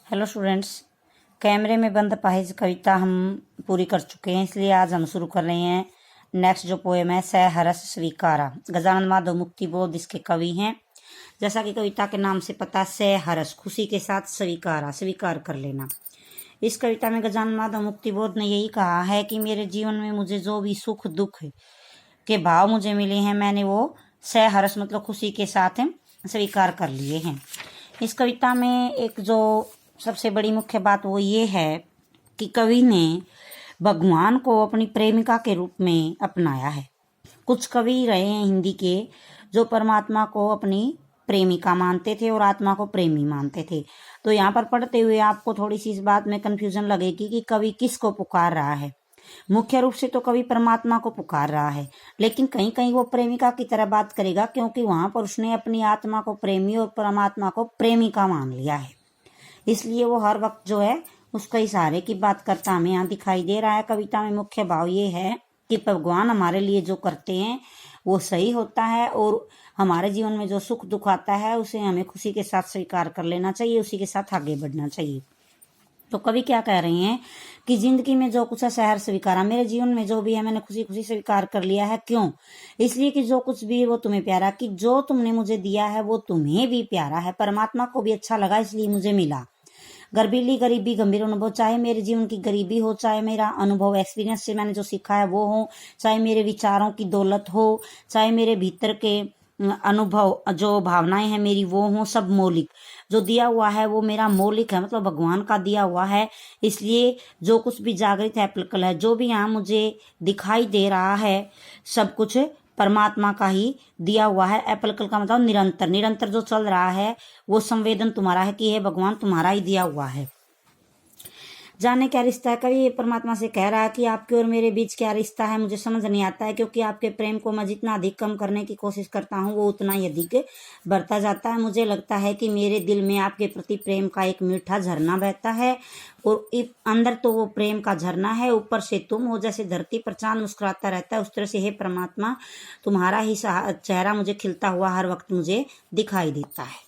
Hello students, कैमरे में बंद अपाहिज कविता हम पूरी कर चुके हैं, इसलिए आज हम शुरू कर रहे हैं नेक्स्ट जो पोएम है सहरस स्वीकारा। गजानन माधव मुक्तिबोध इसके कवि हैं। जैसा कि कविता के नाम से पता, सहरस खुशी के साथ स्वीकारा, स्वीकार कर लेना। इस कविता में गजानन माधव मुक्तिबोध ने यही कहा है कि मेरे जीवन में मुझे जो भी सुख दुख के भाव मुझे मिले हैं, मैंने वो सहरस मतलब खुशी के साथ स्वीकार कर लिए हैं। इस कविता में एक जो सबसे बड़ी मुख्य बात वो ये है कि कवि ने भगवान को अपनी प्रेमिका के रूप में अपनाया है। कुछ कवि रहे हैं हिंदी के जो परमात्मा को अपनी प्रेमिका मानते थे और आत्मा को प्रेमी मानते थे। तो यहाँ पर पढ़ते हुए आपको थोड़ी सी इस बात में कन्फ्यूजन लगेगी कि कवि किसको पुकार रहा है। मुख्य रूप से तो कवि परमात्मा को पुकार रहा है, लेकिन कहीं कहीं वो प्रेमिका की तरह बात करेगा, क्योंकि वहां पर उसने अपनी आत्मा को प्रेमी और परमात्मा को प्रेमिका मान लिया है। इसलिए वो हर वक्त जो है उसका इशारे की बात करता हमें यहाँ दिखाई दे रहा है। कविता में मुख्य भाव ये है कि भगवान हमारे लिए जो करते हैं वो सही होता है, और हमारे जीवन में जो सुख दुख आता है उसे हमें खुशी के साथ स्वीकार कर लेना चाहिए, उसी के साथ आगे बढ़ना चाहिए। तो कवि क्या कह रहे हैं कि जिंदगी में जो कुछ है सहर स्वीकारा, मेरे जीवन में जो भी है मैंने खुशी खुशी स्वीकार कर लिया है। क्यों? इसलिए कि जो कुछ भी है वो तुम्हें प्यारा, कि जो तुमने मुझे दिया है वो तुम्हें भी प्यारा है, परमात्मा को भी अच्छा लगा, इसलिए मुझे मिला। गर्बीली गरीबी गंभीर अनुभव, चाहे मेरे जीवन की गरीबी हो, चाहे मेरा अनुभव एक्सपीरियंस से मैंने जो सीखा है वो हो, चाहे मेरे विचारों की दौलत हो, चाहे मेरे भीतर के अनुभव जो भावनाएं हैं मेरी वो हो, सब मौलिक जो दिया हुआ है वो मेरा मौलिक है, मतलब भगवान का दिया हुआ है। इसलिए जो कुछ भी जागृत है एप्लीकल है, जो भी यहाँ मुझे दिखाई दे रहा है सब कुछ परमात्मा का ही दिया हुआ है। एप्लीकल का मतलब निरंतर, निरंतर जो चल रहा है वो संवेदन तुम्हारा है कि हे भगवान तुम्हारा ही दिया हुआ है। जाने क्या रिश्ता है, कवि परमात्मा से कह रहा है कि आपके और मेरे बीच क्या रिश्ता है मुझे समझ नहीं आता है, क्योंकि आपके प्रेम को मैं जितना अधिक कम करने की कोशिश करता हूँ वो उतना ही अधिक बढ़ता जाता है। मुझे लगता है कि मेरे दिल में आपके प्रति प्रेम का एक मीठा झरना बहता है, और अंदर तो वो प्रेम का झरना है, ऊपर से तुम हो। जैसे धरती पर चांद मुस्कुराता रहता है उस तरह से हे परमात्मा तुम्हारा ही चेहरा मुझे खिलता हुआ हर वक्त मुझे दिखाई देता है।